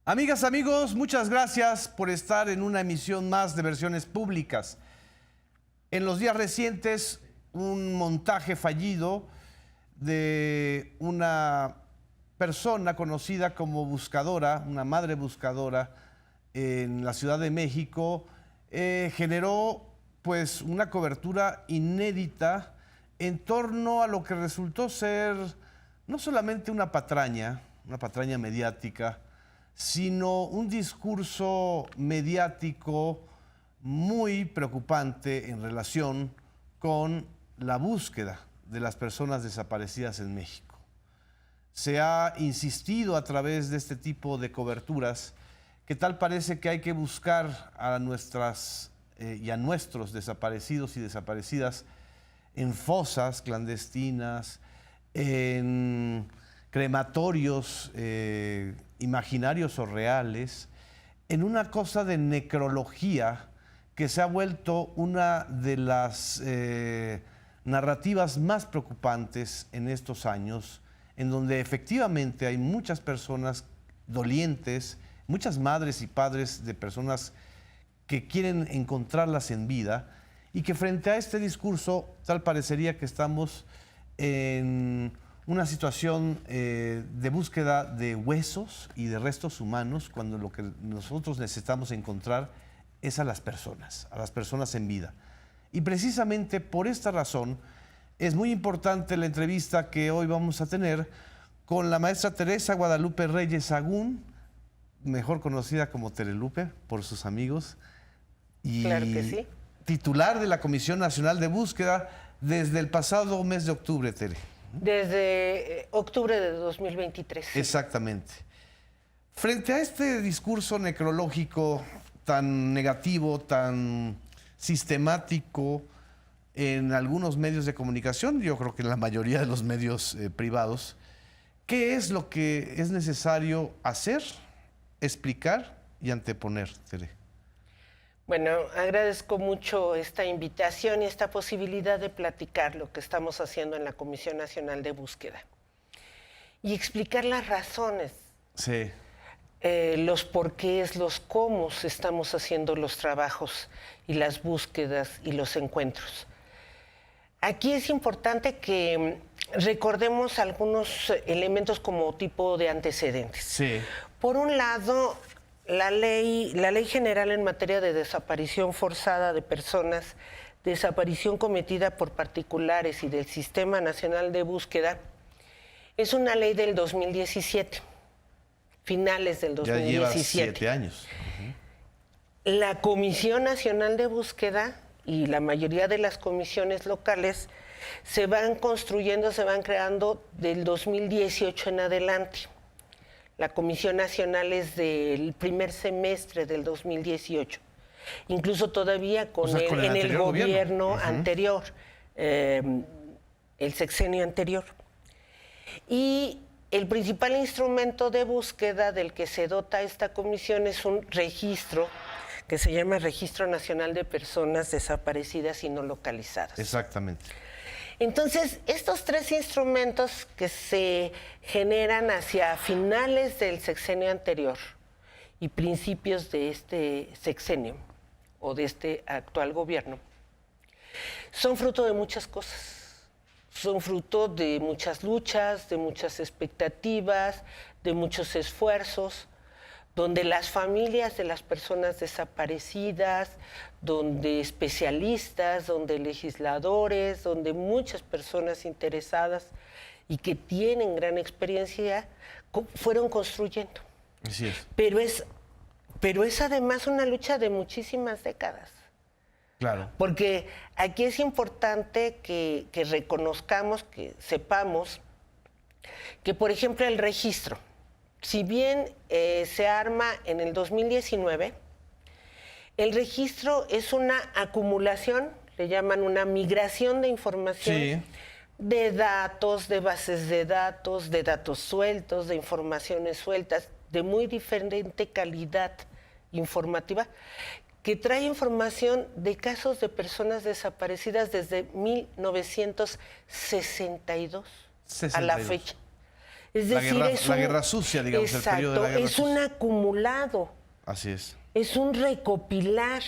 Amigas, amigos, muchas gracias por estar en una emisión más de Versiones Públicas. En los días recientes, un montaje fallido de una persona conocida como buscadora, una madre buscadora en la Ciudad de México, generó pues una cobertura inédita en torno a lo que resultó ser no solamente una patraña mediática, sino un discurso mediático muy preocupante en relación con la búsqueda de las personas desaparecidas en México. Se ha insistido a través de este tipo de coberturas que tal parece que hay que buscar a nuestras y a nuestros desaparecidos y desaparecidas en fosas clandestinas, en crematorios imaginarios o reales, en una cosa de necrología que se ha vuelto una de las narrativas más preocupantes en estos años, en donde efectivamente hay muchas personas dolientes, muchas madres y padres de personas que quieren encontrarlas en vida y que frente a este discurso tal parecería que estamos en una situación de búsqueda de huesos y de restos humanos, cuando lo que nosotros necesitamos encontrar es a las personas en vida. Y precisamente por esta razón es muy importante la entrevista que hoy vamos a tener con la maestra Teresa Guadalupe Reyes Sagún, mejor conocida como Terelupe por sus amigos, y claro que sí, titular de la Comisión Nacional de Búsqueda desde el pasado mes de octubre, Tere. desde octubre de 2023. Sí. Exactamente. Frente a este discurso necrológico tan negativo, tan sistemático en algunos medios de comunicación, yo creo que en la mayoría de los medios privados, ¿qué es lo que es necesario hacer, explicar y anteponer, Tere? Bueno, agradezco mucho esta invitación y esta posibilidad de platicar lo que estamos haciendo en la Comisión Nacional de Búsqueda y explicar las razones, Sí. los porqués, los cómo estamos haciendo los trabajos y las búsquedas y los encuentros. Aquí es importante que recordemos algunos elementos como tipo de antecedentes. Sí. Por un lado, la ley general en materia de desaparición forzada de personas, desaparición cometida por particulares y del Sistema Nacional de Búsqueda, es una ley del 2017, finales del 2017. Ya lleva 7 años. La Comisión Nacional de Búsqueda y la mayoría de las comisiones locales se van construyendo, se van creando del 2018 en adelante. La Comisión Nacional es del primer semestre del 2018, incluso todavía con en el gobierno anterior, el sexenio anterior. Y el principal instrumento de búsqueda del que se dota esta comisión es un registro que se llama Registro Nacional de Personas Desaparecidas y No Localizadas. Exactamente. Entonces, estos tres instrumentos que se generan hacia finales del sexenio anterior y principios de este sexenio o de este actual gobierno, son fruto de muchas cosas. Son fruto de muchas luchas, de muchas expectativas, de muchos esfuerzos, donde las familias de las personas desaparecidas, donde especialistas, donde legisladores, donde muchas personas interesadas y que tienen gran experiencia, fueron construyendo. Así es. Pero es además una lucha de muchísimas décadas. Claro. Porque aquí es importante que reconozcamos, que sepamos que, por ejemplo, el registro, si bien se arma en el 2019, el registro es una acumulación, le llaman una migración de información, Sí. de datos, de bases de datos sueltos, de informaciones sueltas, de muy diferente calidad informativa, que trae información de casos de personas desaparecidas desde 1962 a la fecha. Es La decir, guerra- la guerra sucia, digamos, el exacto, periodo de la guerra es un sucia. acumulado, Así es. es un recopilar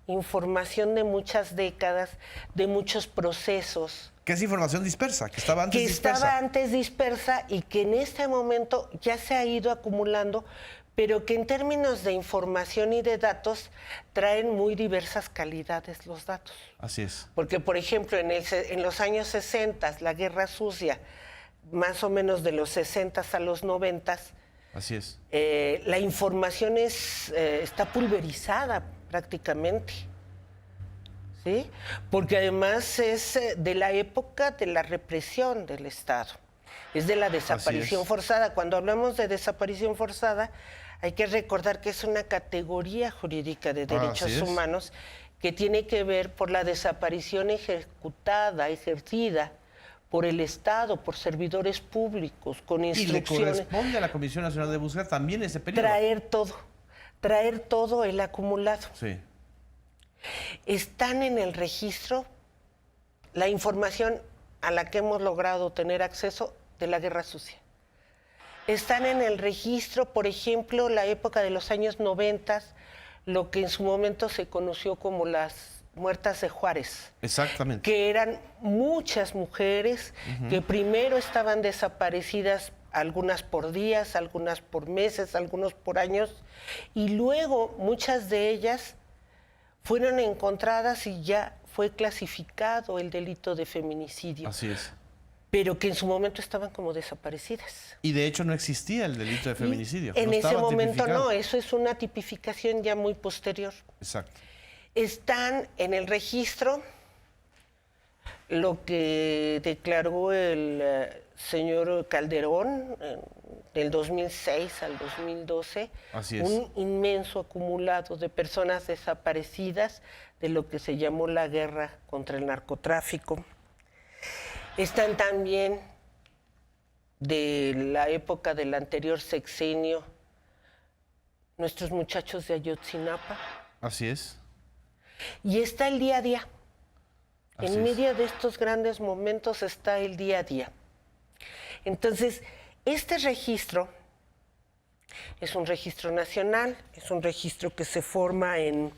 información de muchas décadas, de muchos procesos, Que es información dispersa, que estaba antes que dispersa. estaba antes dispersa y que en este momento ya se ha ido acumulando, pero que en términos de información y de datos traen muy diversas calidades los datos. Así es. Porque, por ejemplo, en los años 60, la Guerra Sucia, más o menos de los 60 a los 90, Así es. la información está pulverizada prácticamente. ¿Sí? Porque además es de la época de la represión del Estado. Es de la desaparición forzada. Cuando hablamos de desaparición forzada, hay que recordar que es una categoría jurídica de derechos humanos que tiene que ver por la desaparición ejecutada, ejercida por el Estado, por servidores públicos, con Y le instrucciones. corresponde a la Comisión Nacional de Búsqueda también ese periodo. Traer todo el acumulado. Sí. Están en el registro la información a la que hemos logrado tener acceso de la Guerra Sucia. Están en el registro, por ejemplo, la época de los años 90, lo que en su momento se conoció como las muertas de Juárez. Exactamente. Que eran muchas mujeres que primero estaban desaparecidas, algunas por días, algunas por meses, algunos por años, y luego muchas de ellas fueron encontradas y ya fue clasificado el delito de feminicidio. Así es. Pero que en su momento estaban como desaparecidas. Y de hecho no existía el delito de feminicidio. En no ese estaba momento tipificado. no, eso es una tipificación ya muy posterior. Exacto. Están en el registro lo que declaró el señor Calderón del 2006 al 2012, Así es. un inmenso acumulado de personas desaparecidas de lo que se llamó la guerra contra el narcotráfico. Están también de la época del anterior sexenio nuestros muchachos de Ayotzinapa. Así es. Y está el día a día. Así En es. medio de estos grandes momentos está el día a día. Entonces, este registro es un registro nacional, es un registro que se forma en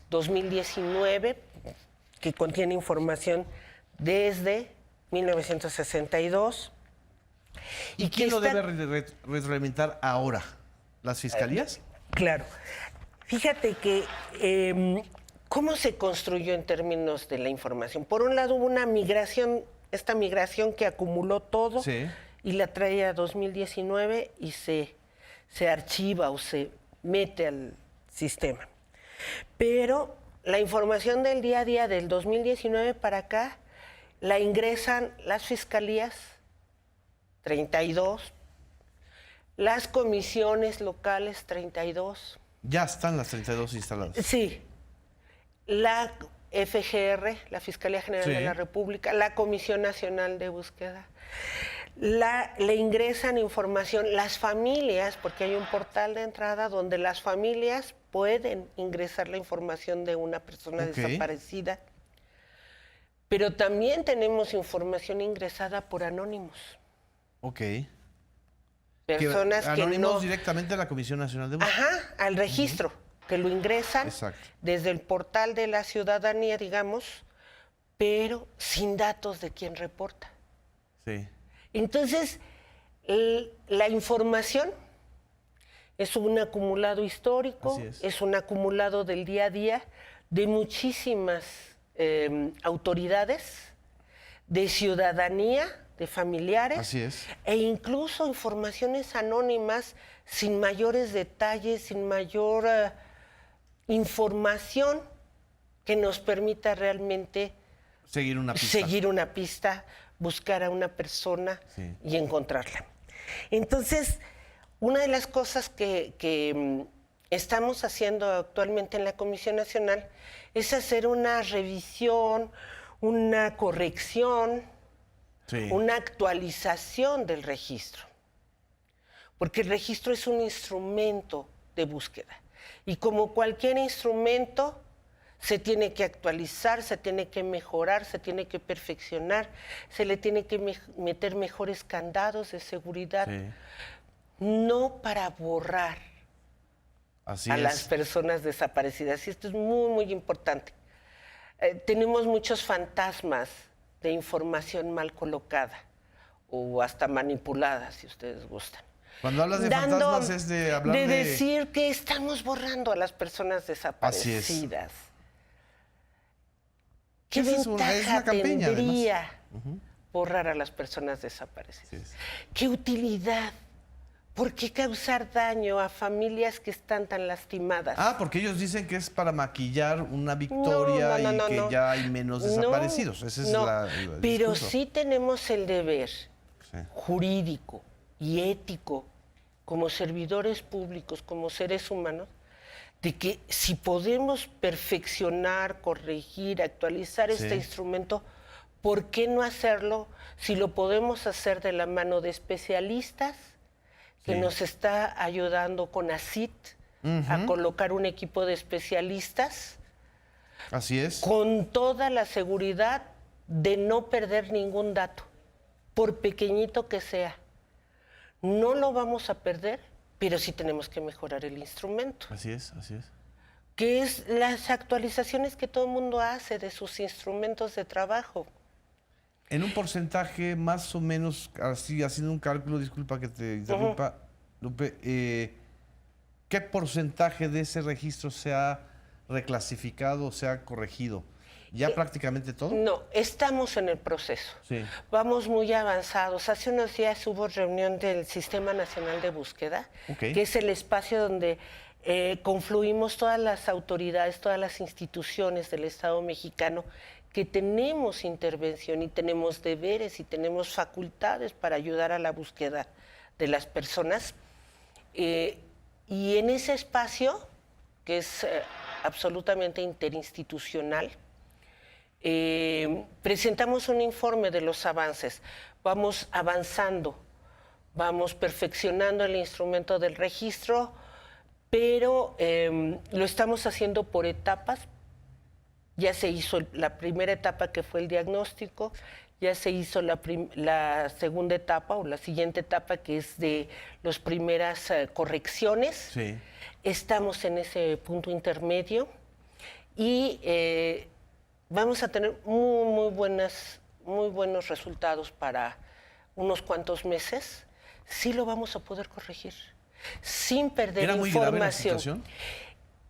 2019, que contiene información desde 1962. ¿Y quién lo debe reglamentar ahora? ¿Las fiscalías? Claro. Fíjate que cómo se construyó en términos de la información. Por un lado hubo una migración, esta migración que acumuló todo Sí. y la trae a 2019 y se archiva o se mete al sistema. Pero la información del día a día del 2019 para acá la ingresan las fiscalías, 32, las comisiones locales, 32. Ya están las 32 instaladas. Sí, la FGR, la Fiscalía General de la República, la Comisión Nacional de Búsqueda, le ingresan información, las familias, porque hay un portal de entrada donde las familias pueden ingresar la información de una persona desaparecida, pero también tenemos información ingresada por anónimos. Ok. Personas que anónimos no... directamente a la Comisión Nacional de Búsqueda. Ajá, al registro, que lo ingresan desde el portal de la ciudadanía, digamos, pero sin datos de quién reporta. Sí. Entonces, la información es un acumulado histórico, es un acumulado del día a día de muchísimas autoridades, de ciudadanía, de familiares, Así es. e incluso informaciones anónimas sin mayores detalles, sin mayor información que nos permita realmente seguir una pista, buscar a una persona y encontrarla. Entonces, una de las cosas que estamos haciendo actualmente en la Comisión Nacional es hacer una revisión, una corrección, una actualización del registro. Porque el registro es un instrumento de búsqueda. Y como cualquier instrumento, Se tiene que actualizar, se tiene que mejorar, se tiene que perfeccionar, se le tiene que meter mejores candados de seguridad, Sí. no para borrar Así a es. las personas desaparecidas. Y esto es muy, muy importante. Tenemos muchos fantasmas de información mal colocada o hasta manipulada, si ustedes gustan. Cuando hablas de fantasmas es de hablar de... decir que estamos borrando a las personas desaparecidas. ¿Qué Esa es ventaja una campaña, tendría borrar a las personas desaparecidas? Así es. ¿Qué utilidad? ¿Por qué causar daño a familias que están tan lastimadas? Ah, porque ellos dicen que es para maquillar una victoria y que ya hay menos desaparecidos. Ese es el pero discurso. sí tenemos el deber Sí. jurídico y ético como servidores públicos, como seres humanos, de que si podemos perfeccionar, corregir, actualizar este instrumento, ¿por qué no hacerlo si lo podemos hacer de la mano de especialistas que nos está ayudando con ACIT a colocar un equipo de especialistas Así es. con toda la seguridad de no perder ningún dato, por pequeñito que sea? No lo vamos a perder, pero sí tenemos que mejorar el instrumento, Así es, así es. que es las actualizaciones que todo el mundo hace de sus instrumentos de trabajo. En un porcentaje más o menos, así haciendo un cálculo, disculpa que te interrumpa, Lupe, ¿qué porcentaje de ese registro se ha reclasificado, se ha corregido? ¿Ya prácticamente todo? No, estamos en el proceso. Sí. Vamos muy avanzados. Hace unos días hubo reunión del Sistema Nacional de Búsqueda, Ok. que es el espacio donde confluimos todas las autoridades, todas las instituciones del Estado mexicano, que tenemos intervención y tenemos deberes y tenemos facultades para ayudar a la búsqueda de las personas. Y en ese espacio, que es absolutamente interinstitucional, presentamos un informe de los avances. Vamos avanzando, vamos perfeccionando el instrumento del registro, pero lo estamos haciendo por etapas. Ya se hizo la primera etapa, que fue el diagnóstico, ya se hizo la segunda etapa o la siguiente etapa, que es de las primeras correcciones. Sí. Estamos en ese punto intermedio y vamos a tener muy buenos resultados para unos cuantos meses. Sí lo vamos a poder corregir sin perder ¿Era muy grave la información. situación?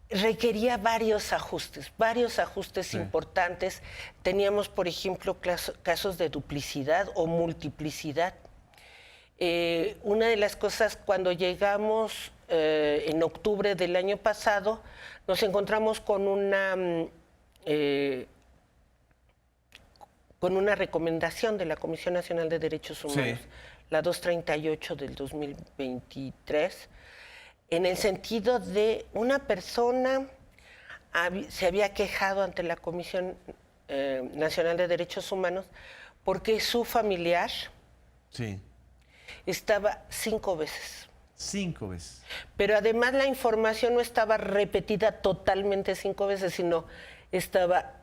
Requería varios ajustes importantes. Teníamos, por ejemplo, casos de duplicidad o multiplicidad. Una de las cosas, cuando llegamos en octubre del año pasado, nos encontramos con una recomendación de la Comisión Nacional de Derechos Humanos, la 238 del 2023, en el sentido de una persona se había quejado ante la Comisión Nacional de Derechos Humanos porque su familiar estaba 5 veces. 5 veces. Pero además la información no estaba repetida totalmente 5 veces, sino estaba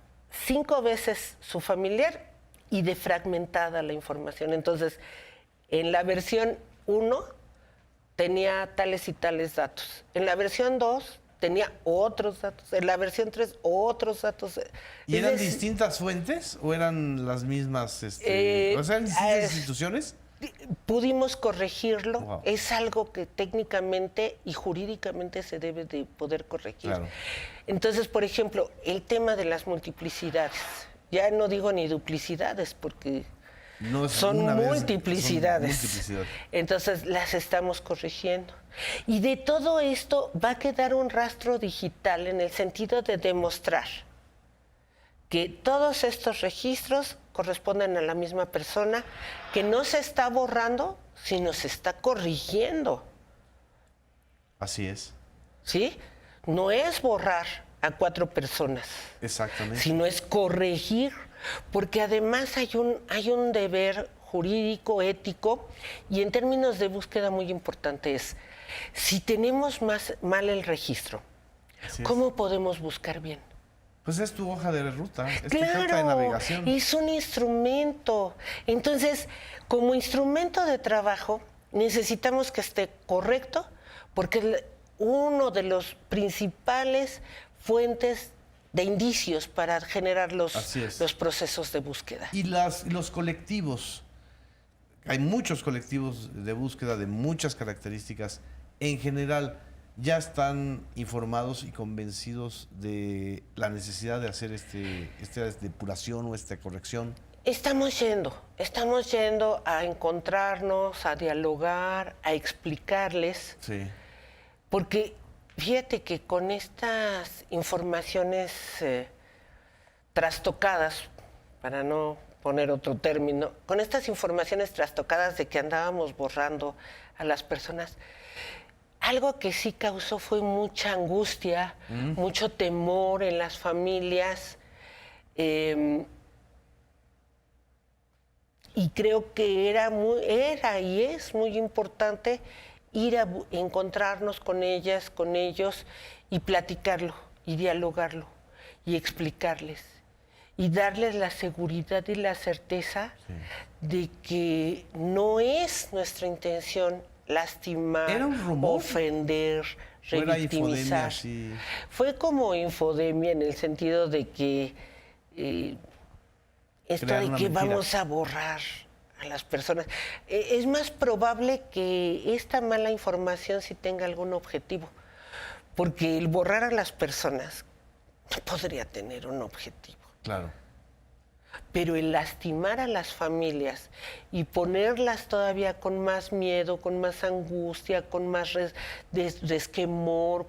5 veces su familiar y defragmentada la información. Entonces, en la versión 1 tenía tales y tales datos. En la versión 2 tenía otros datos. En la versión 3 otros datos. ¿Y eran distintas fuentes o eran las mismas? ¿O sea, eran distintas instituciones? Pudimos corregirlo. Wow. Es algo que técnicamente y jurídicamente se debe de poder corregir. Claro. Entonces, por ejemplo, el tema de las multiplicidades. Ya no digo ni duplicidades porque No es son una vez, multiplicidades. son multiplicidades. Entonces las estamos corrigiendo. Y de todo esto va a quedar un rastro digital en el sentido de demostrar que todos estos registros corresponden a la misma persona, que no se está borrando, sino se está corrigiendo. Así es. ¿Sí? No es borrar a 4 personas, Exactamente. sino es corregir, porque además hay un deber jurídico, ético, y en términos de búsqueda muy importante es, si tenemos mal el registro, Así es. ¿cómo podemos buscar bien? Pues es tu hoja de ruta, es tu carta de Claro, navegación. es un instrumento. Entonces, como instrumento de trabajo, necesitamos que esté correcto, porque es uno de los principales fuentes de indicios para generar Así es. los procesos de búsqueda. Y los colectivos, hay muchos colectivos de búsqueda de muchas características. En general, ¿ya están informados y convencidos de la necesidad de hacer esta depuración o esta corrección? Estamos yendo a encontrarnos, a dialogar, a explicarles, Sí. porque fíjate que con estas informaciones trastocadas, para no poner otro término, con estas informaciones trastocadas de que andábamos borrando a las personas, algo que sí causó fue mucha angustia, mucho temor en las familias. Y creo que era y es muy importante ir a encontrarnos con ellas, con ellos, y platicarlo, y dialogarlo, y explicarles, y darles la seguridad y la certeza de que no es nuestra intención lastimar, ¿Era un rumor? ofender, ¿O era infodemia, revictimizar. sí? Fue como infodemia en el sentido de que esto Crear de una que mentira. vamos a borrar a las personas. Es más probable que esta mala información sí tenga algún objetivo, porque el borrar a las personas no podría tener un objetivo. Claro. Pero el lastimar a las familias y ponerlas todavía con más miedo, con más angustia, con más resquemor,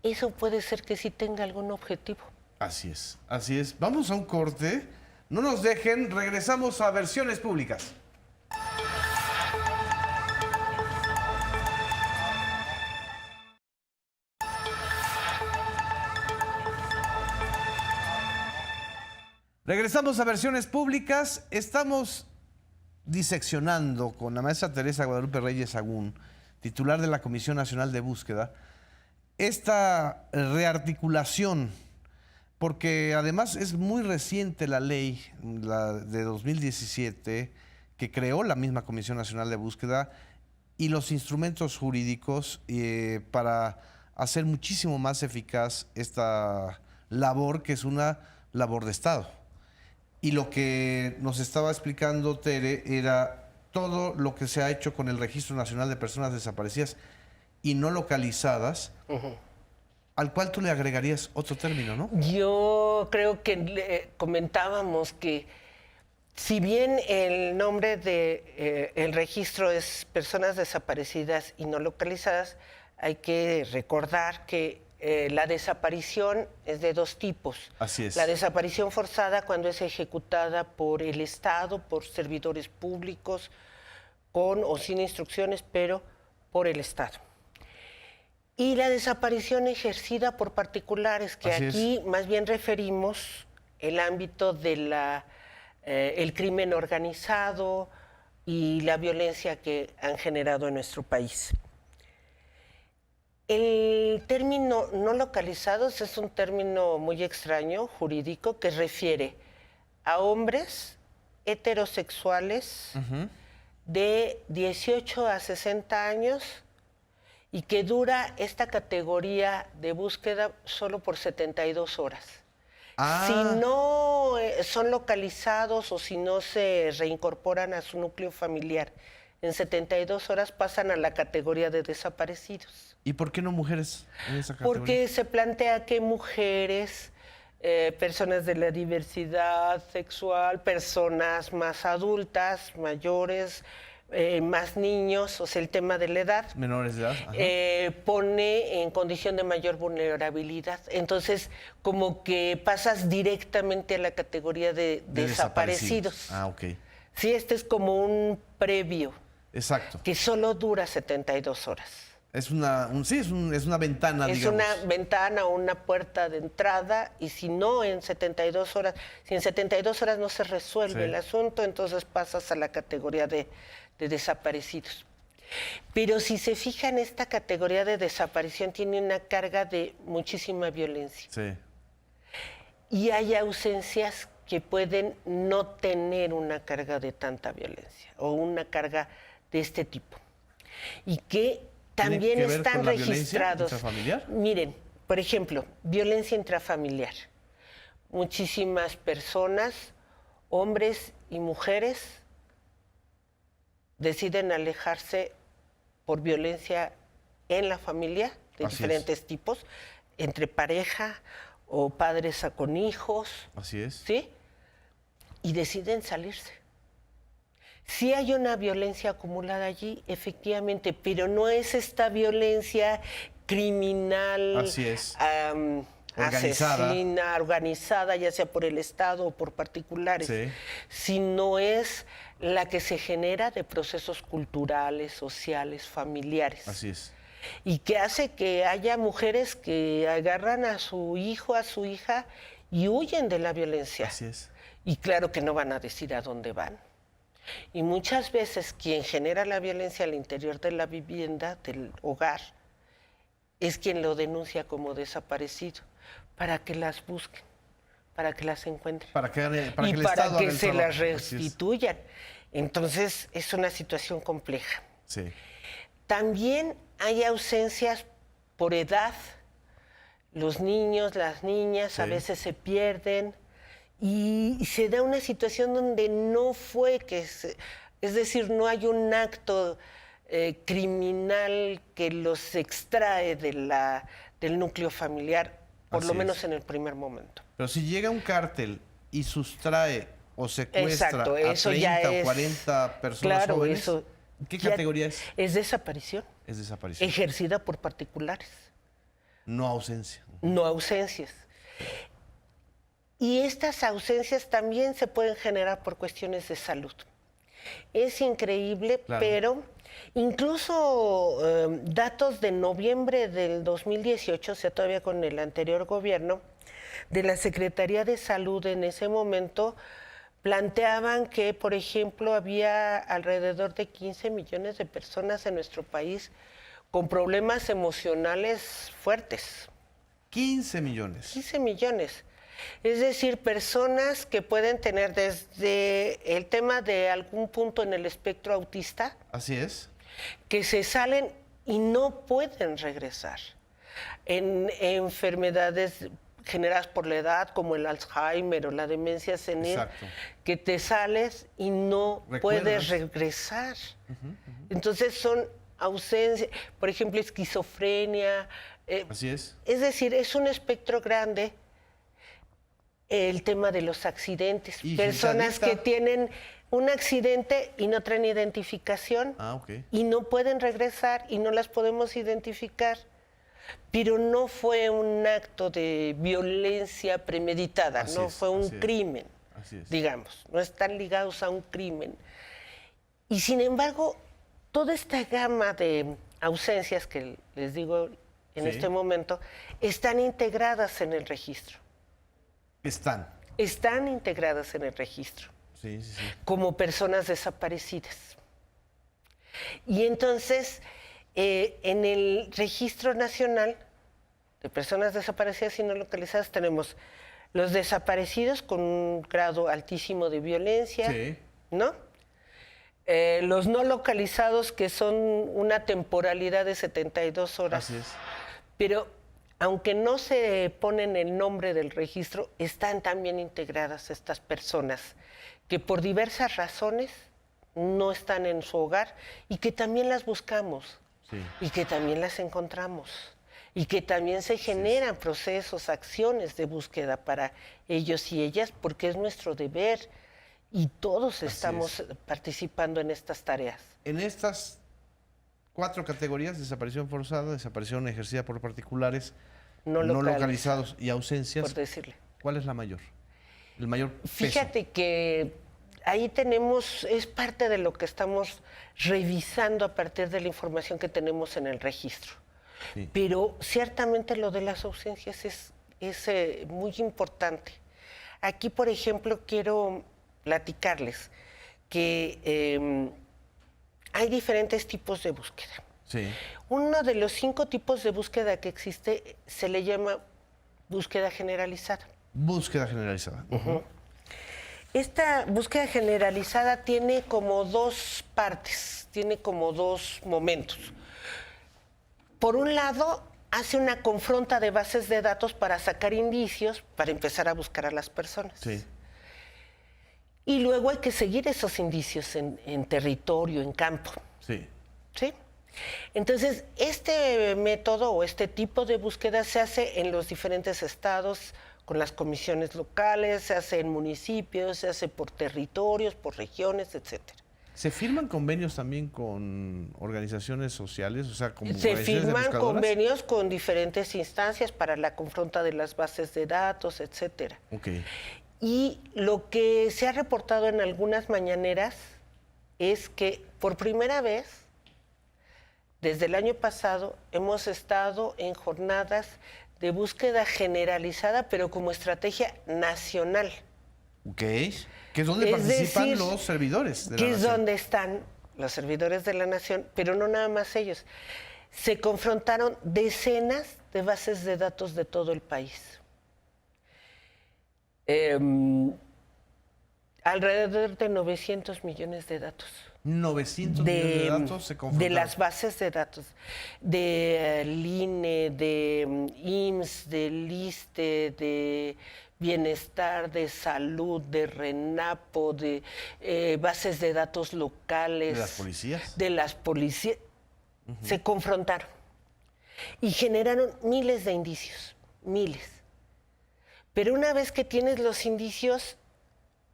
eso puede ser que sí tenga algún objetivo. Así es, así es. Vamos a un corte. No nos dejen, regresamos a Versiones Públicas. Regresamos a Versiones Públicas. Estamos diseccionando con la maestra Teresa Guadalupe Reyes Sagún, titular de la Comisión Nacional de Búsqueda, esta rearticulación, porque además es muy reciente la ley, la de 2017, que creó la misma Comisión Nacional de Búsqueda, y los instrumentos jurídicos para hacer muchísimo más eficaz esta labor, que es una labor de Estado. Y lo que nos estaba explicando Tere era todo lo que se ha hecho con el Registro Nacional de Personas Desaparecidas y no localizadas, al cual tú le agregarías otro término, ¿no? Yo creo que comentábamos que si bien el nombre del registro es personas desaparecidas y no localizadas, hay que recordar que la desaparición es de dos tipos. Así es. La desaparición forzada, cuando es ejecutada por el Estado, por servidores públicos, con o sin instrucciones, pero por el Estado. Y la desaparición ejercida por particulares, que Así aquí más bien referimos el ámbito de el crimen organizado y la violencia que han generado en nuestro país. El término no localizados es un término muy extraño, jurídico, que refiere a hombres heterosexuales de 18 a 60 años y que dura esta categoría de búsqueda solo por 72 horas. Ah. Si no son localizados o si no se reincorporan a su núcleo familiar, en 72 horas pasan a la categoría de desaparecidos. ¿Y por qué no mujeres en esa categoría? Porque se plantea que mujeres, personas de la diversidad sexual, personas más adultas, mayores, más niños, o sea, el tema de la edad, Menores de edad. Ajá. pone en condición de mayor vulnerabilidad. Entonces, como que pasas directamente a la categoría de desaparecidos. Ah, ok. Sí, este es como un previo. Exacto. Que solo dura 72 horas. Es una ventana, Es digamos. una ventana o una puerta de entrada, y si no en 72 horas, si en 72 horas no se resuelve el asunto, entonces pasas a la categoría de desaparecidos. Pero si se fija en esta categoría de desaparición, tiene una carga de muchísima violencia. Sí. y hay ausencias que pueden no tener una carga de tanta violencia o una carga de este tipo. Y que también ¿Tiene que ver están con la violencia registrados. intrafamiliar? Miren, por ejemplo, violencia intrafamiliar. Muchísimas personas, hombres y mujeres, deciden alejarse por violencia en la familia, de Así diferentes tipos, entre pareja o padres con hijos, Así es. ¿sí? Y deciden salirse. Sí hay una violencia acumulada allí, efectivamente, pero no es esta violencia criminal, Así es. organizada. Asesina, organizada, ya sea por el Estado o por particulares, Sí. sino es la que se genera de procesos culturales, sociales, familiares. Así es. Y que hace que haya mujeres que agarran a su hijo, a su hija y huyen de la violencia. Así es. Y claro que no van a decir a dónde van. Y muchas veces quien genera la violencia al interior de la vivienda, del hogar, es quien lo denuncia como desaparecido, para que las busquen, para que las encuentren. Para que el y Estado para haga que el se trabajo. las Así es. restituyan. Entonces, es una situación compleja. Sí. También hay ausencias por edad. Los niños, las niñas a Sí. veces se pierden y se da una situación donde no fue es decir, no hay un acto criminal que los extrae del núcleo familiar, por Así lo es. menos en el primer momento. Pero si llega un cártel y sustrae o secuestra Exacto, a eso 30 ya o es- 40 personas Claro, jóvenes, eso ¿qué ya categoría es? Es desaparición, Es desaparición, ejercida por particulares, no ausencia. no ausencias. Y estas ausencias también se pueden generar por cuestiones de salud. Es increíble, Claro. pero incluso datos de noviembre del 2018, o sea, todavía con el anterior gobierno, de la Secretaría de Salud en ese momento, planteaban que, por ejemplo, había alrededor de 15 millones de personas en nuestro país con problemas emocionales fuertes. 15 millones. 15 millones. Es decir, personas que pueden tener desde el tema de algún punto en el espectro autista, Así es. que se salen y no pueden regresar. En enfermedades generadas por la edad, como el Alzheimer o la demencia senil, Exacto. que te sales y no ¿Recuerdas? puedes regresar. Entonces son ausencias, por ejemplo, esquizofrenia. Así es. Es decir, es un espectro grande. El tema de los accidentes. Y Personas gente que adicta. tienen un accidente y no traen identificación Ah, ok. y no pueden regresar y no las podemos identificar. Pero no fue un acto de violencia premeditada, Así no es, fue un así es. crimen, Así es. digamos, no están ligados a un crimen. Y sin embargo, toda esta gama de ausencias que les digo en Sí. este momento están integradas en el registro. Están integradas en el registro Sí, sí, sí. como personas desaparecidas. Y entonces, en el Registro Nacional de Personas Desaparecidas y No Localizadas tenemos los desaparecidos con un grado altísimo de violencia, Sí. ¿no? Los no localizados, que son una temporalidad de 72 horas. Así es. Pero aunque no se ponen el nombre del registro, están también integradas estas personas que por diversas razones no están en su hogar y que también las buscamos Sí. y que también las encontramos y que también se generan procesos, acciones de búsqueda para ellos y ellas, porque es nuestro deber y todos estamos participando en estas tareas. En estas 4 categorías, desaparición forzada, desaparición ejercida por particulares, No no localizados, localizados y ausencias, por decirle. ¿cuál es la mayor? El mayor peso. Fíjate que ahí tenemos, es parte de lo que estamos revisando a partir de la información que tenemos en el registro. Sí. Pero ciertamente lo de las ausencias es muy importante. Aquí, por ejemplo, quiero platicarles que hay diferentes tipos de búsqueda. Sí. Uno de los 5 tipos de búsqueda que existe se le llama búsqueda generalizada. Búsqueda generalizada. Esta búsqueda generalizada tiene como dos partes, tiene como dos momentos. Por un lado, hace una confronta de bases de datos para sacar indicios, para empezar a buscar a las personas. Sí. Y luego hay que seguir esos indicios en territorio, en campo. Sí. ¿Sí? Entonces, este método o este tipo de búsqueda se hace en los diferentes estados, con las comisiones locales, se hace en municipios, se hace por territorios, por regiones, etcétera. ¿Se firman convenios también con organizaciones sociales? O sea, como Se organizaciones de firman buscadoras? convenios con diferentes instancias para la confronta de las bases de datos, etcétera. Ok. Y lo que se ha reportado en algunas mañaneras es que por primera vez, desde el año pasado, hemos estado en jornadas de búsqueda generalizada, pero como estrategia nacional. Ok. Que es donde participan los servidores de la que es nación. donde están los servidores de la nación, pero no nada más ellos. Se confrontaron decenas de bases de datos de todo el país. Alrededor de 900 millones de datos. 900 millones de datos se confrontaron. De las bases de datos, del INE, de IMSS, del ISSSTE, de Bienestar, de Salud, de RENAPO, de bases de datos locales. ¿De las policías? De las policías. Se confrontaron y generaron miles de indicios, miles. Pero una vez que tienes los indicios,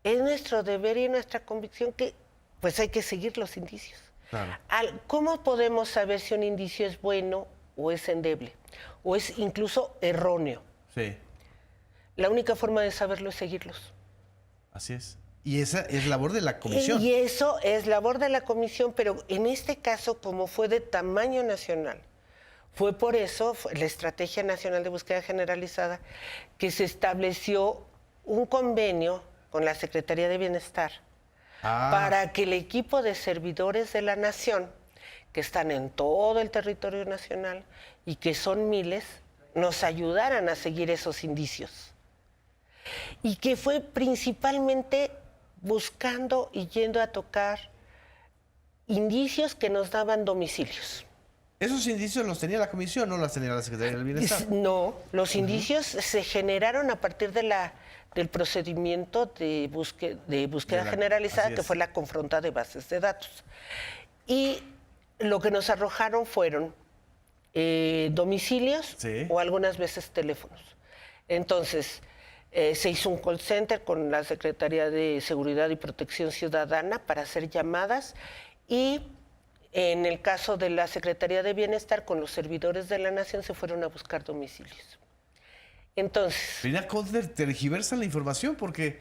es nuestro deber y nuestra convicción que pues hay que seguir los indicios. Claro. ¿Cómo podemos saber si un indicio es bueno o es endeble? O es incluso erróneo. Sí. La única forma de saberlo es seguirlos. Así es. Y esa es labor de la comisión. Y eso es labor de la comisión, pero en este caso, como fue de tamaño nacional, fue por eso, la Estrategia Nacional de Búsqueda Generalizada, que se estableció un convenio con la Secretaría de Bienestar para que el equipo de servidores de la nación, que están en todo el territorio nacional y que son miles, nos ayudaran a seguir esos indicios. Y que fue principalmente buscando y yendo a tocar indicios que nos daban domicilios. Esos indicios los tenía la comisión, no los tenía la Secretaría del Bienestar. No, los indicios se generaron a partir del procedimiento de búsqueda generalizada, que fue la confronta de bases de datos. Y lo que nos arrojaron fueron domicilios o algunas veces teléfonos. Entonces, se hizo un call center con la Secretaría de Seguridad y Protección Ciudadana para hacer llamadas y en el caso de la Secretaría de Bienestar, con los servidores de la Nación se fueron a buscar domicilios. Entonces... Mira, Kotler, tergiversan la información porque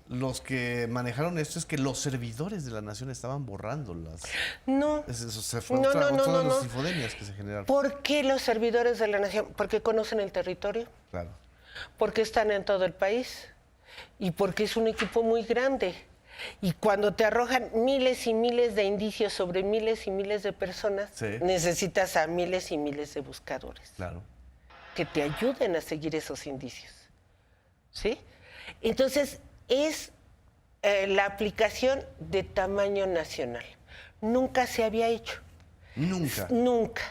los que manejaron esto es que los servidores de la Nación estaban borrando las... No. Se fue todas las infodemias que se generaron. ¿Por qué los servidores de la Nación? Porque conocen el territorio. Claro. Porque están en todo el país. Y porque es un equipo muy grande. Y cuando te arrojan miles y miles de indicios sobre miles y miles de personas, necesitas a miles y miles de buscadores. Claro. Que te ayuden a seguir esos indicios. ¿Sí? Entonces, es la aplicación de tamaño nacional. Nunca se había hecho. Nunca. Nunca.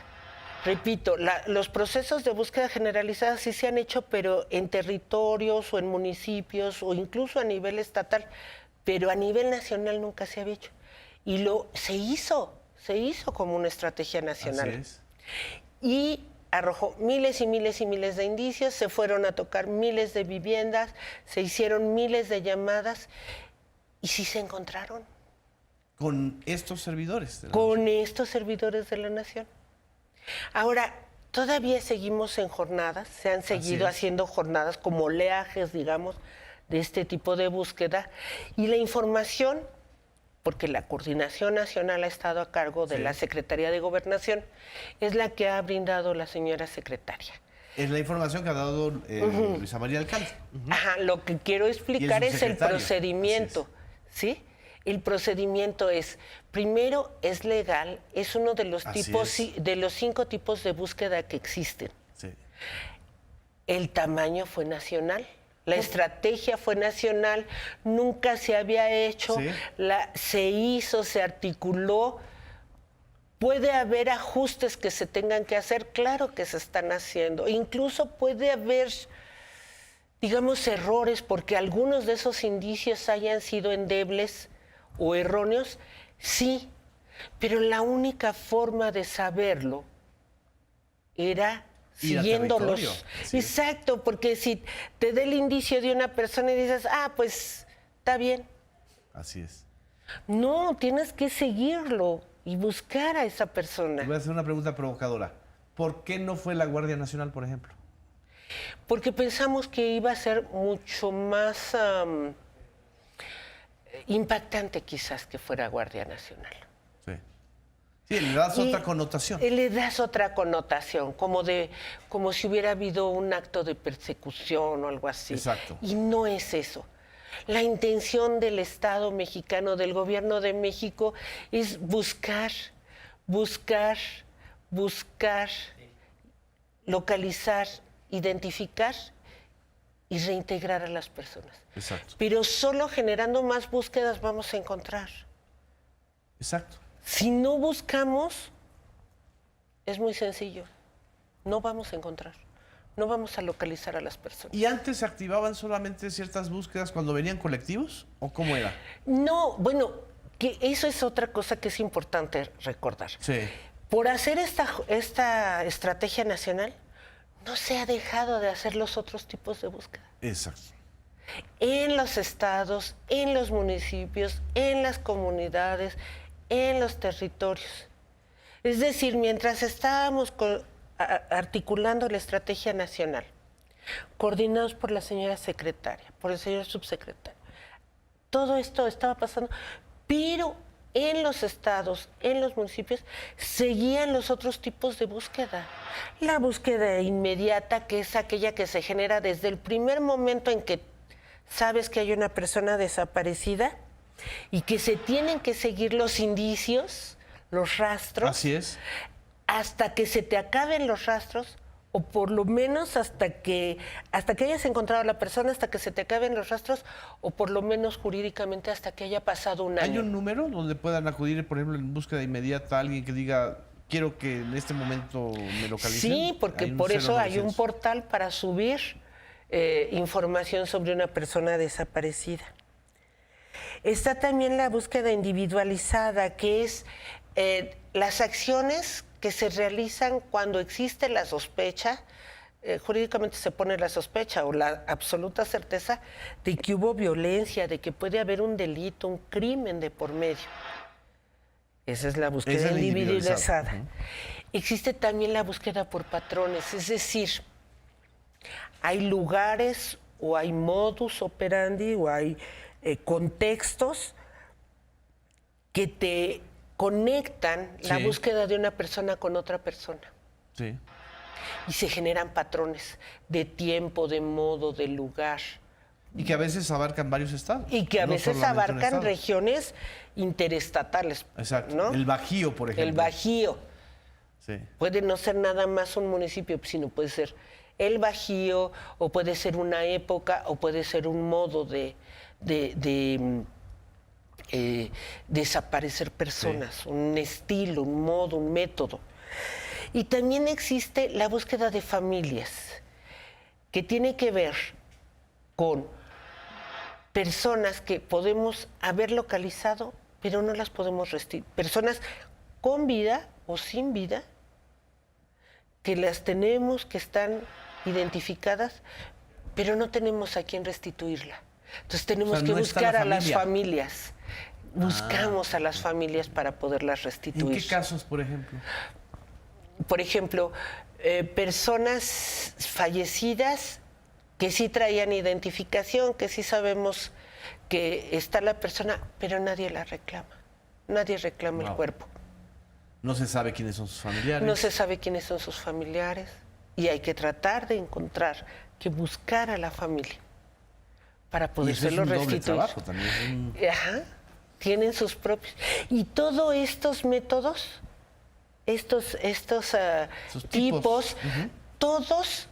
Repito, los procesos de búsqueda generalizada sí se han hecho, pero en territorios o en municipios o incluso a nivel estatal. Pero a nivel nacional nunca se había hecho. Y se hizo como una estrategia nacional. Así es. Y arrojó miles y miles y miles de indicios, se fueron a tocar miles de viviendas, se hicieron miles de llamadas y sí se encontraron. Con estos servidores. Con estos servidores de la Nación. Ahora, todavía seguimos en jornadas, se han seguido haciendo jornadas como oleajes, digamos, de este tipo de búsqueda, y la información, porque la coordinación nacional ha estado a cargo de la Secretaría de Gobernación, es la que ha brindado la señora secretaria. Es la información que ha dado Luisa María Alcalde. Ajá, lo que quiero explicar es el procedimiento, ¿sí? El procedimiento es, primero, es legal, es uno de los de los 5 tipos de búsqueda que existen. Sí. El tamaño fue nacional. La estrategia fue nacional, nunca se había hecho, Sí. se hizo, se articuló. Puede haber ajustes que se tengan que hacer, claro que se están haciendo. Incluso puede haber, digamos, errores, porque algunos de esos indicios hayan sido endebles o erróneos, sí, pero la única forma de saberlo era Ir a siguiéndolos. territorio, sí. Exacto, porque si te da el indicio de una persona y dices, pues está bien. Así es. No, tienes que seguirlo y buscar a esa persona. Te voy a hacer una pregunta provocadora. ¿Por qué no fue la Guardia Nacional, por ejemplo? Porque pensamos que iba a ser mucho más impactante quizás que fuera Guardia Nacional. Sí. Sí, le das Y otra connotación. Le das otra connotación, como si hubiera habido un acto de persecución o algo así. Exacto. Y no es eso. La intención del Estado mexicano, del gobierno de México, es buscar, localizar, identificar y reintegrar a las personas. Exacto. Pero solo generando más búsquedas vamos a encontrar. Exacto. Si no buscamos, es muy sencillo. No vamos a encontrar. No vamos a localizar a las personas. ¿Y antes se activaban solamente ciertas búsquedas cuando venían colectivos? ¿O cómo era? No, bueno, que eso es otra cosa que es importante recordar. Sí. Por hacer esta estrategia nacional, no se ha dejado de hacer los otros tipos de búsqueda. Exacto. En los estados, en los municipios, en las comunidades, en los territorios. Es decir, mientras estábamos articulando la estrategia nacional, coordinados por la señora secretaria, por el señor subsecretario, todo esto estaba pasando, pero en los estados, en los municipios, seguían los otros tipos de búsqueda. La búsqueda inmediata, que es aquella que se genera desde el primer momento en que sabes que hay una persona desaparecida y que se tienen que seguir los indicios, los rastros. Así es. Hasta que se te acaben los rastros, o por lo menos hasta que hayas encontrado a la persona, hasta que se te acaben los rastros, o por lo menos jurídicamente hasta que haya pasado un año. ¿Hay un número donde puedan acudir, por ejemplo, en búsqueda inmediata a alguien que diga, quiero que en este momento me localicen? Sí, porque Hay un por eso hay un 0900. portal para subir información sobre una persona desaparecida. Está también la búsqueda individualizada, que es las acciones que se realizan cuando existe la sospecha, jurídicamente se pone la sospecha o la absoluta certeza de que hubo violencia, de que puede haber un delito, un crimen de por medio. Esa es la búsqueda Esa es la individualizada. individualizada. Existe también la búsqueda por patrones, es decir, hay lugares o hay modus operandi o hay contextos que te conectan la Sí. búsqueda de una persona con otra persona. Sí. Y se generan patrones de tiempo, de modo, de lugar. Y que a veces abarcan varios estados. Y que a no veces solamente un abarcan estado. regiones interestatales. Exacto. ¿no? El Bajío, por ejemplo. El Bajío. Sí. Puede no ser nada más un municipio, sino puede ser el Bajío, o puede ser una época, o puede ser un modo de desaparecer personas, un estilo, un modo, un método. Y también existe la búsqueda de familias, que tiene que ver con personas que podemos haber localizado, pero no las podemos restituir. Personas con vida o sin vida, que las tenemos, que están identificadas, pero no tenemos a quién restituirla. Entonces tenemos O sea, que no está buscar la a las familia. familias. Buscamos a las familias para poderlas ¿En restituir. qué casos, por ejemplo? Por ejemplo, personas fallecidas que sí traían identificación, que sí sabemos que está la persona, pero nadie la reclama. Nadie reclama el Wow. cuerpo. No se sabe quiénes son sus familiares. No se sabe quiénes son sus familiares y hay que tratar de encontrar, que buscar a la familia para Y eso es podérselo un doble restituir. trabajo también. Es un- Ajá, tienen sus propios. Y todos estos métodos, estos Esos tipos. tipos, todos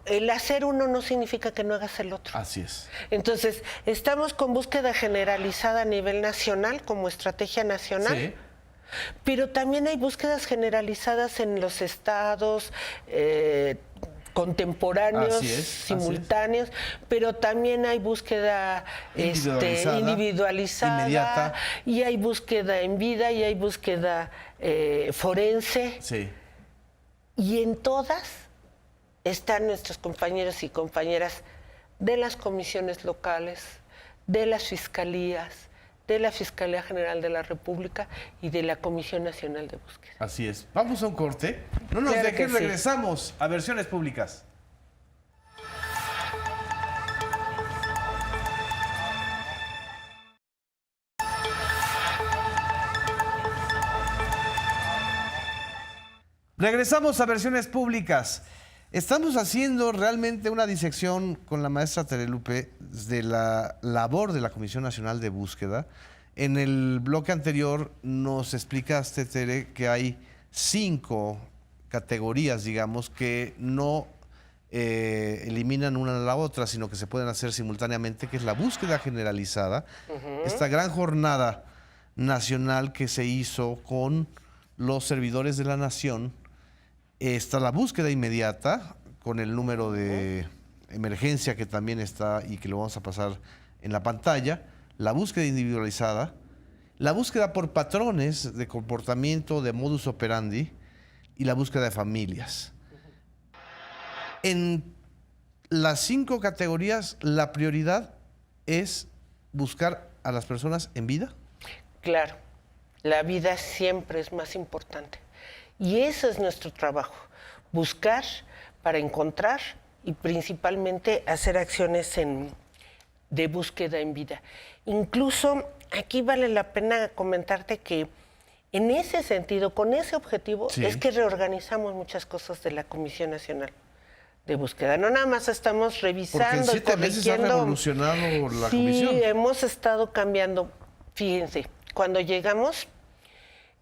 el hacer uno no significa que no hagas el otro. Así es. Entonces, estamos con búsqueda generalizada a nivel nacional, como estrategia nacional. Sí. Pero también hay búsquedas generalizadas en los estados, contemporáneos, Así es, simultáneos, pero también hay búsqueda individualizada, inmediata. Y hay búsqueda en vida, y hay búsqueda forense. Sí. Y en todas están nuestros compañeros y compañeras de las comisiones locales, de las fiscalías, de la Fiscalía General de la República y de la Comisión Nacional de Búsqueda. Así es. Vamos a un corte. No nos Claro dejen, que sí. regresamos a Versiones Públicas. Regresamos a Versiones Públicas. Estamos haciendo realmente una disección con la maestra Terelupe de la labor de la Comisión Nacional de Búsqueda. En el bloque anterior nos explicaste, Tere, que hay 5 categorías, digamos, que no eliminan una a la otra, sino que se pueden hacer simultáneamente, que es la búsqueda generalizada, esta gran jornada nacional que se hizo con los servidores de la nación. Está la búsqueda inmediata, con el número de emergencia que también está y que lo vamos a pasar en la pantalla, la búsqueda individualizada, la búsqueda por patrones de comportamiento, de modus operandi, y la búsqueda de familias. En las 5 categorías, la prioridad es buscar a las personas en vida. Claro, la vida siempre es más importante. Y ese es nuestro trabajo, buscar para encontrar y principalmente hacer acciones de búsqueda en vida. Incluso aquí vale la pena comentarte que en ese sentido, con ese objetivo, Sí. es que reorganizamos muchas cosas de la Comisión Nacional de Búsqueda. No nada más estamos Porque en revisando y 7 meses ha corrigiendo. revolucionado la Sí, comisión. hemos estado cambiando. Fíjense, cuando llegamos,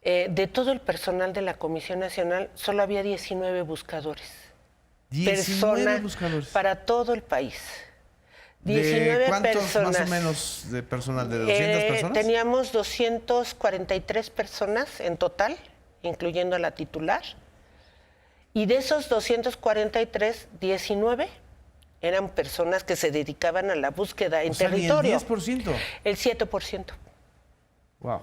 de todo el personal de la Comisión Nacional, solo había 19 buscadores. 19 buscadores. Para todo el país. ¿De 19 cuántos personas. más o menos de personal? ¿De 200 personas? Teníamos 243 personas en total, incluyendo a la titular. Y de esos 243, 19 eran personas que se dedicaban a la búsqueda en O sea, ni el territorio. 10%. El 7%. Wow.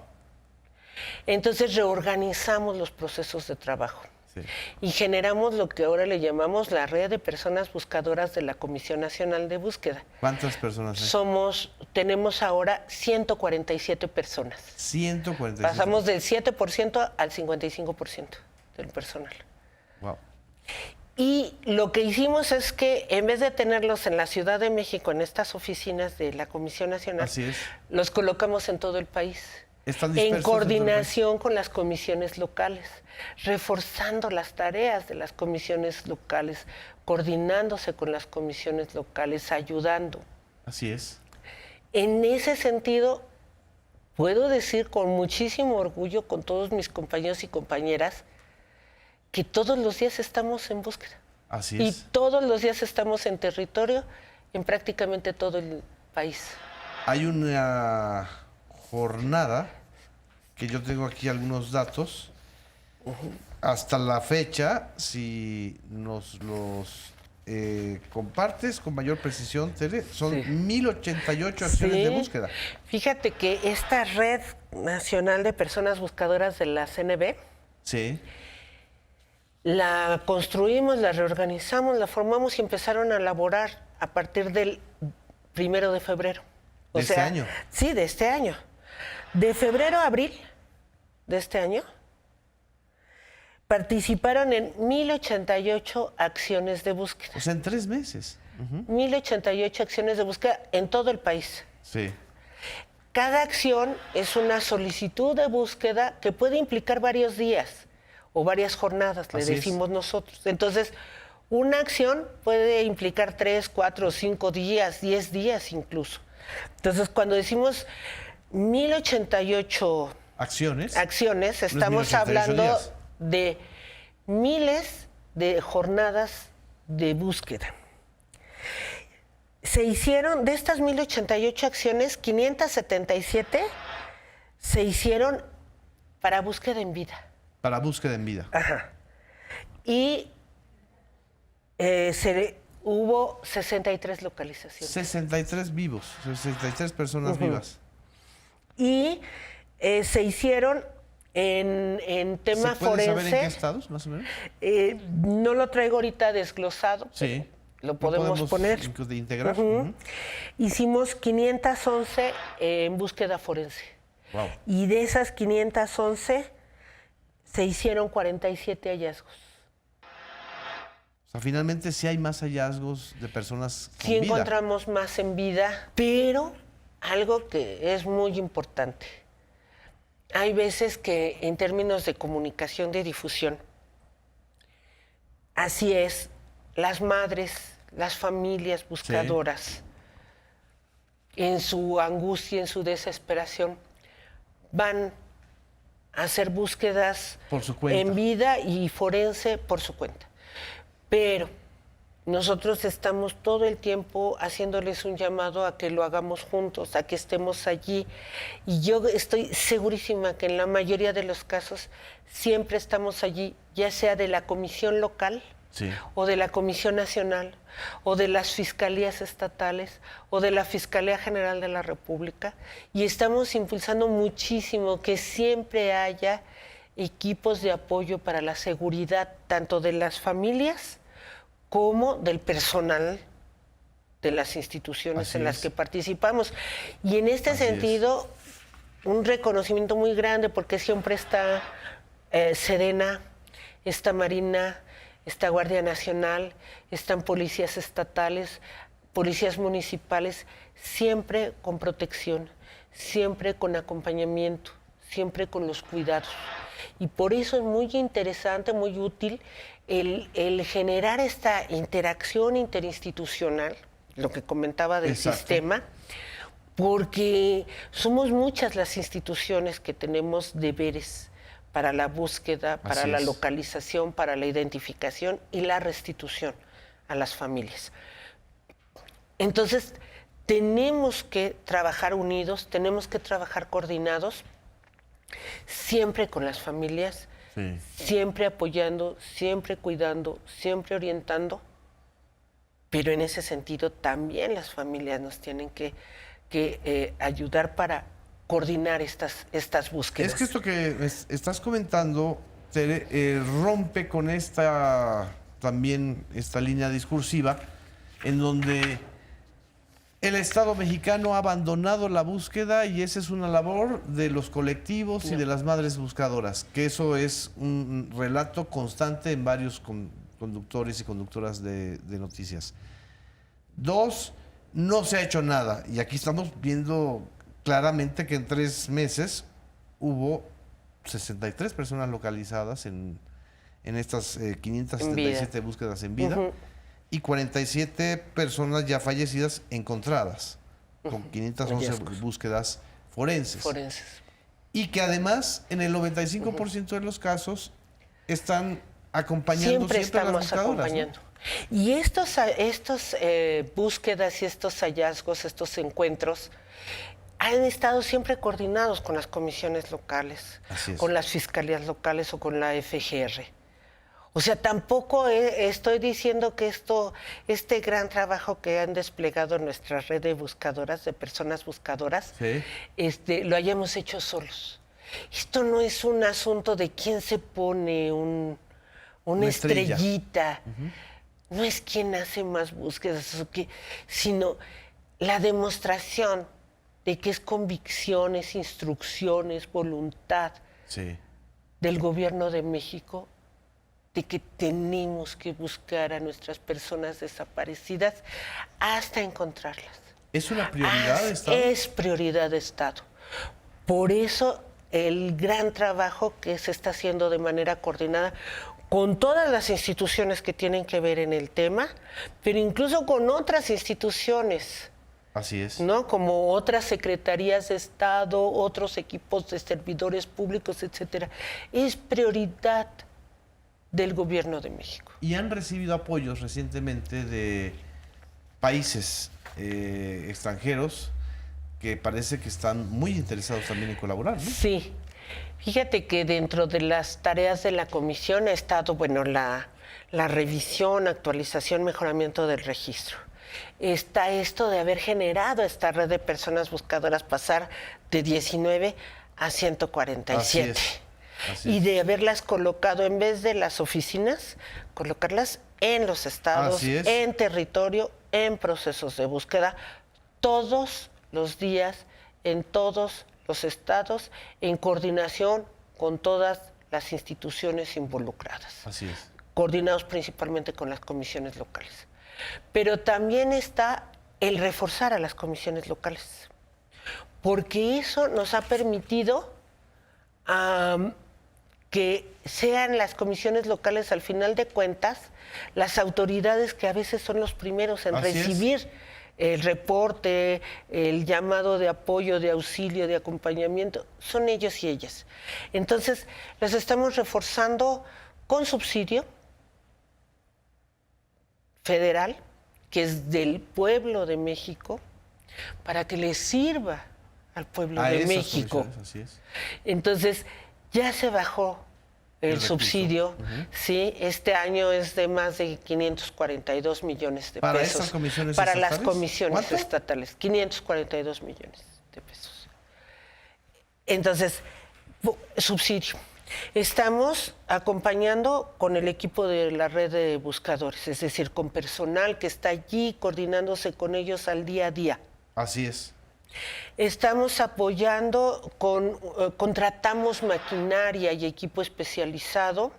Entonces reorganizamos los procesos de trabajo. Sí. Y generamos lo que ahora le llamamos la red de personas buscadoras de la Comisión Nacional de Búsqueda. ¿Cuántas personas hay? Tenemos ahora 147 personas. 147. Pasamos del 7% al 55% del personal. Wow. Y lo que hicimos es que en vez de tenerlos en la Ciudad de México, en estas oficinas de la Comisión Nacional, Así es. los colocamos en todo el país. Están dispersos En todo el país. coordinación con las comisiones locales, reforzando las tareas de las comisiones locales, coordinándose con las comisiones locales, ayudando. Así es. En ese sentido, puedo decir con muchísimo orgullo, con todos mis compañeros y compañeras, que todos los días estamos en búsqueda. Así Y es. todos los días estamos en territorio, en prácticamente todo el país. Hay una jornada, que yo tengo aquí algunos datos. Hasta la fecha, si nos los compartes con mayor precisión, Tere, son Sí. 1088 acciones Sí. de búsqueda. Fíjate que esta red nacional de personas buscadoras de la CNB, Sí. la construimos, la reorganizamos, la formamos y empezaron a elaborar a partir del 1 de febrero. ¿De este año? Sí, de este año. De febrero a abril de este año, participaron en 1088 acciones de búsqueda. O sea, en 3 meses. 1088 acciones de búsqueda en todo el país. Sí. Cada acción es una solicitud de búsqueda que puede implicar varios días o varias jornadas, le Así es. decimos nosotros. Entonces, una acción puede implicar 3, 4, 5 días, 10 días incluso. Entonces, cuando decimos 1088 Acciones. acciones, No es estamos 1088 hablando días. de miles de jornadas de búsqueda. Se hicieron, de estas 1,088 acciones, 577 se hicieron para búsqueda en vida. Para búsqueda en vida. Ajá. Y hubo 63 localizaciones. 63 vivos, 63 personas vivas. Y se hicieron en tema ¿Se puede forense. saber en qué estados, más o menos? No lo traigo ahorita desglosado. Sí. Lo podemos poner. Integrar. Hicimos 511 en búsqueda forense. Wow. Y de esas 511 se hicieron 47 hallazgos. O sea, finalmente sí hay más hallazgos de personas con Sí vida. encontramos más en vida, pero algo que es muy importante. Hay veces que en términos de comunicación, de difusión, así es, las madres, las familias buscadoras, en su angustia, en su desesperación, van a hacer búsquedas por su cuenta, en vida y forense por su cuenta. Pero nosotros estamos todo el tiempo haciéndoles un llamado a que lo hagamos juntos, a que estemos allí. Y yo estoy segurísima que en la mayoría de los casos siempre estamos allí, ya sea de la comisión local, o de la Comisión Nacional, o de las fiscalías estatales, o de la Fiscalía General de la República, y estamos impulsando muchísimo que siempre haya equipos de apoyo para la seguridad, tanto de las familias como del personal de las instituciones en las que participamos. Y en este sentido, un reconocimiento muy grande, porque siempre está Sedena, está Marina, está Guardia Nacional, están policías estatales, policías municipales, siempre con protección, siempre con acompañamiento, siempre con los cuidados. Y por eso es muy interesante, muy útil el generar esta interacción interinstitucional, lo que comentaba del sistema, porque somos muchas las instituciones que tenemos deberes para la búsqueda, para la localización, para la identificación y la restitución a las familias. Entonces, tenemos que trabajar unidos, tenemos que trabajar coordinados, siempre con las familias, siempre apoyando, siempre cuidando, siempre orientando, pero en ese sentido también las familias nos tienen que ayudar para coordinar estas búsquedas. Es que esto que estás comentando, Tere, rompe con esta línea discursiva en donde el Estado mexicano ha abandonado la búsqueda y esa es una labor de los colectivos y de las madres buscadoras, que eso es un relato constante en varios conductores y conductoras de noticias. 2, no se ha hecho nada y aquí estamos viendo claramente que en 3 meses hubo 63 personas localizadas en estas 577 búsquedas en vida y 47 personas ya fallecidas encontradas, con 511 búsquedas forenses. Y que además en el 95% de los casos están acompañando siempre a las buscadoras. Acompañando. ¿No? Y estos búsquedas y estos hallazgos, estos encuentros, han estado siempre coordinados con las comisiones locales, con las fiscalías locales o con la FGR. O sea, tampoco estoy diciendo que este gran trabajo que han desplegado nuestra red de buscadoras, de personas buscadoras, lo hayamos hecho solos. Esto no es un asunto de quién se pone una estrellita. No es quién hace más búsquedas, sino la demostración de que es convicciones, instrucciones, voluntad del gobierno de México, de que tenemos que buscar a nuestras personas desaparecidas hasta encontrarlas. ¿Es una prioridad de Estado? Es prioridad de Estado. Por eso el gran trabajo que se está haciendo de manera coordinada con todas las instituciones que tienen que ver en el tema, pero incluso con otras instituciones. Así es. ¿No? Como otras secretarías de Estado, otros equipos de servidores públicos, etcétera. Es prioridad del gobierno de México. Y han recibido apoyos recientemente de países extranjeros que parece que están muy interesados también en colaborar, ¿no? Sí. Fíjate que dentro de las tareas de la comisión ha estado, bueno, la revisión, actualización, mejoramiento del registro. Está esto de haber generado esta red de personas buscadoras, pasar de 19 a 147. Así y es. de haberlas colocado, en vez de las oficinas, colocarlas en los estados, Así es. en territorio, en procesos de búsqueda, todos los días, en todos los estados, en coordinación con todas las instituciones involucradas. Así es. Coordinados principalmente con las comisiones locales. Pero también está el reforzar a las comisiones locales, porque eso nos ha permitido que sean las comisiones locales, al final de cuentas, las autoridades que a veces son los primeros en Así es. recibir el reporte, el llamado de apoyo, de auxilio, de acompañamiento, son ellos y ellas. Entonces, los estamos reforzando con subsidio federal, que es del pueblo de México, para que le sirva al pueblo de esas México. comisiones, así es. Entonces, ya se bajó el recurso. subsidio, ¿sí? Este año es de más de 542 millones de ¿Para pesos. esas comisiones para las estatales? comisiones ¿Cuánto? estatales, 542 millones de pesos. Entonces, subsidio. Estamos acompañando con el equipo de la red de buscadores, es decir, con personal que está allí coordinándose con ellos al día a día. Así es. Estamos apoyando contratamos maquinaria y equipo especializado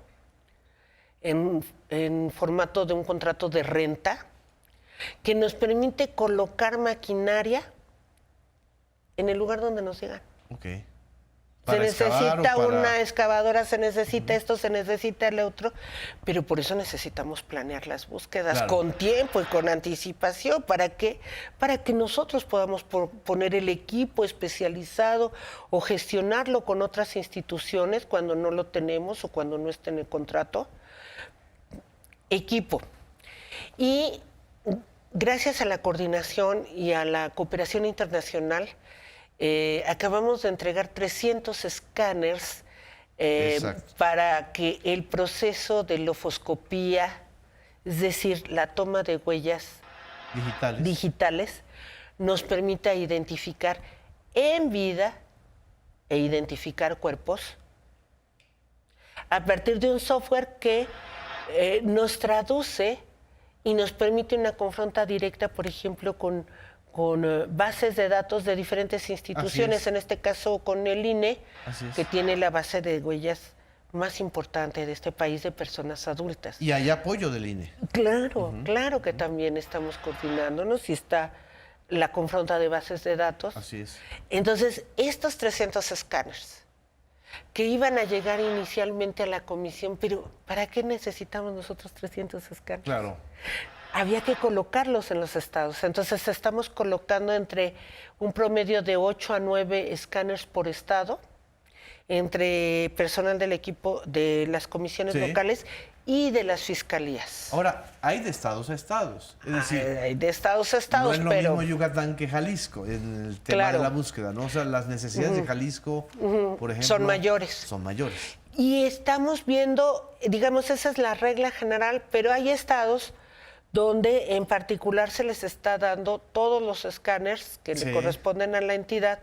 en formato de un contrato de renta que nos permite colocar maquinaria en el lugar donde nos llegan. Ok. Se necesita para... una excavadora, se necesita esto, se necesita el otro, pero por eso necesitamos planear las búsquedas Claro. con tiempo y con anticipación. ¿Para qué? Para que nosotros podamos poner el equipo especializado o gestionarlo con otras instituciones cuando no lo tenemos o cuando no esté en el contrato. Equipo. Y gracias a la coordinación y a la cooperación internacional, acabamos de entregar 300 escáneres para que el proceso de lofoscopía, es decir, la toma de huellas digitales, nos permita identificar en vida e identificar cuerpos a partir de un software que nos traduce y nos permite una confronta directa, por ejemplo, con bases de datos de diferentes instituciones, en este caso con el INE, que tiene la base de huellas más importante de este país de personas adultas. Y hay apoyo del INE. Claro, claro que también estamos coordinándonos y está la confronta de bases de datos. Así es. Entonces, estos 300 escáneres que iban a llegar inicialmente a la comisión, pero ¿para qué necesitamos nosotros 300 escáneres? Claro. Había que colocarlos en los estados. Entonces estamos colocando entre un promedio de 8 a 9 escáneres por estado, entre personal del equipo de las comisiones locales y de las fiscalías. Ahora, hay de estados a estados. Es decir, hay de estados a estados, no es lo pero mismo Yucatán que Jalisco en el tema de la búsqueda, ¿no? O sea, las necesidades de Jalisco, por ejemplo, son mayores. Son mayores. Y estamos viendo, digamos, esa es la regla general, pero hay estados donde en particular se les está dando todos los escáneres que le corresponden a la entidad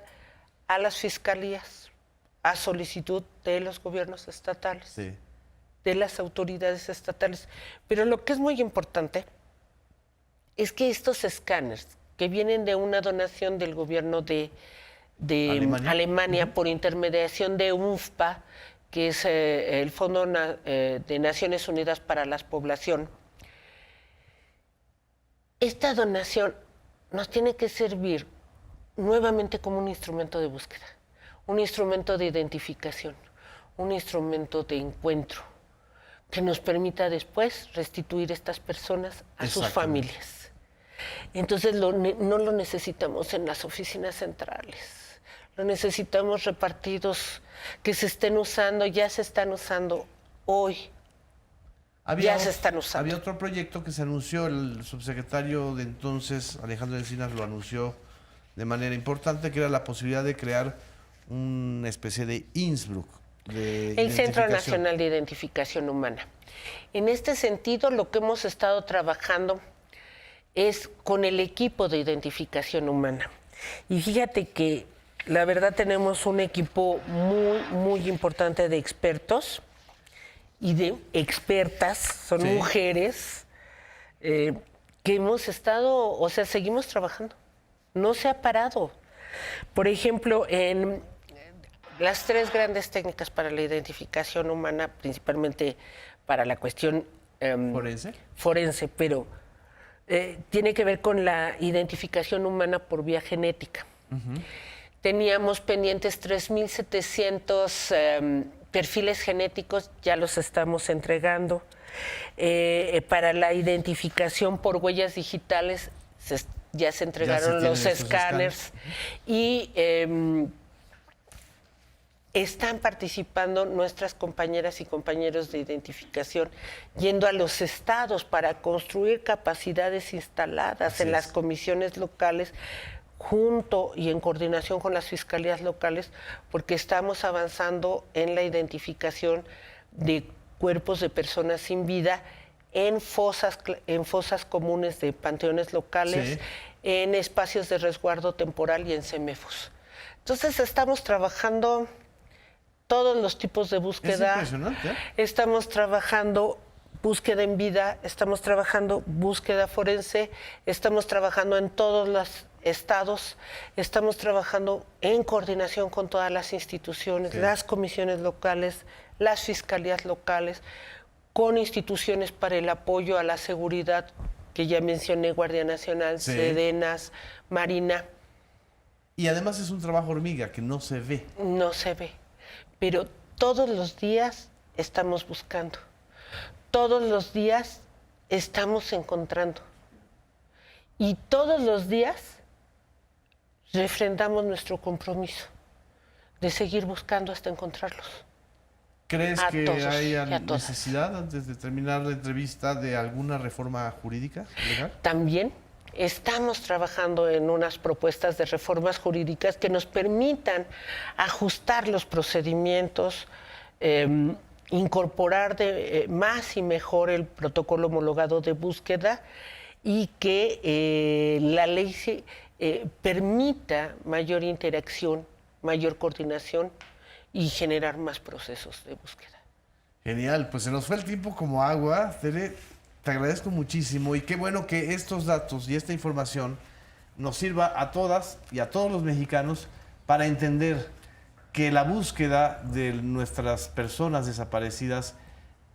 a las fiscalías, a solicitud de los gobiernos estatales, de las autoridades estatales. Pero lo que es muy importante es que estos escáneres que vienen de una donación del gobierno de Alemania por intermediación de UNFPA, que es el Fondo de Naciones Unidas para la Población, esta donación nos tiene que servir nuevamente como un instrumento de búsqueda, un instrumento de identificación, un instrumento de encuentro que nos permita después restituir a estas personas a sus familias. Entonces no lo necesitamos en las oficinas centrales, lo necesitamos repartidos, que se estén usando, ya se están usando hoy ya se están usando. Había otro proyecto que se anunció, el subsecretario de entonces, Alejandro Encinas, lo anunció de manera importante, que era la posibilidad de crear una especie de Innsbruck. El Centro Nacional de Identificación Humana. En este sentido, lo que hemos estado trabajando es con el equipo de identificación humana. Y fíjate que la verdad tenemos un equipo muy importante de expertos y de expertas, son mujeres, que hemos estado, o sea, seguimos trabajando. No se ha parado. Por ejemplo, en las 3 grandes técnicas para la identificación humana, principalmente para la cuestión forense, pero tiene que ver con la identificación humana por vía genética. Teníamos pendientes 3.700 perfiles genéticos, ya los estamos entregando. Para la identificación por huellas digitales, ya se entregaron los escáneres. Y están participando nuestras compañeras y compañeros de identificación, yendo a los estados para construir capacidades instaladas en las comisiones locales, junto y en coordinación con las fiscalías locales, porque estamos avanzando en la identificación de cuerpos de personas sin vida en fosas comunes de panteones locales, en espacios de resguardo temporal y en CEMEFOS. Entonces estamos trabajando todos los tipos de búsqueda. Es impresionante. Estamos trabajando búsqueda en vida, estamos trabajando búsqueda forense, estamos trabajando en todos los estados, estamos trabajando en coordinación con todas las instituciones, las comisiones locales, las fiscalías locales, con instituciones para el apoyo a la seguridad, que ya mencioné, Guardia Nacional, Sedenas, Marina. Y además es un trabajo hormiga que no se ve. No se ve, pero todos los días estamos buscando, todos los días estamos encontrando y todos los días refrendamos nuestro compromiso de seguir buscando hasta encontrarlos. ¿Crees que haya necesidad, antes de terminar la entrevista, de alguna reforma jurídica legal? También estamos trabajando en unas propuestas de reformas jurídicas que nos permitan ajustar los procedimientos, incorporar más y mejor el protocolo homologado de búsqueda y que la ley permita mayor interacción, mayor coordinación y generar más procesos de búsqueda. Genial, pues se nos fue el tiempo como agua. Tere, te agradezco muchísimo y qué bueno que estos datos y esta información nos sirva a todas y a todos los mexicanos para entender que la búsqueda de nuestras personas desaparecidas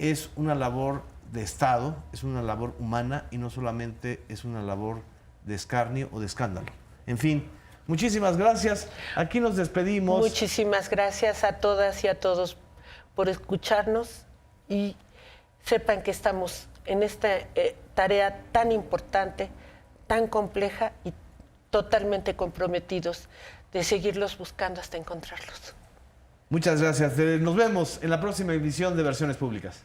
es una labor de Estado, es una labor humana y no solamente es una labor de escarnio o de escándalo. En fin, muchísimas gracias. Aquí nos despedimos. Muchísimas gracias a todas y a todos por escucharnos y sepan que estamos en esta tarea tan importante, tan compleja y totalmente comprometidos de seguirlos buscando hasta encontrarlos. Muchas gracias. Nos vemos en la próxima edición de Versiones Públicas.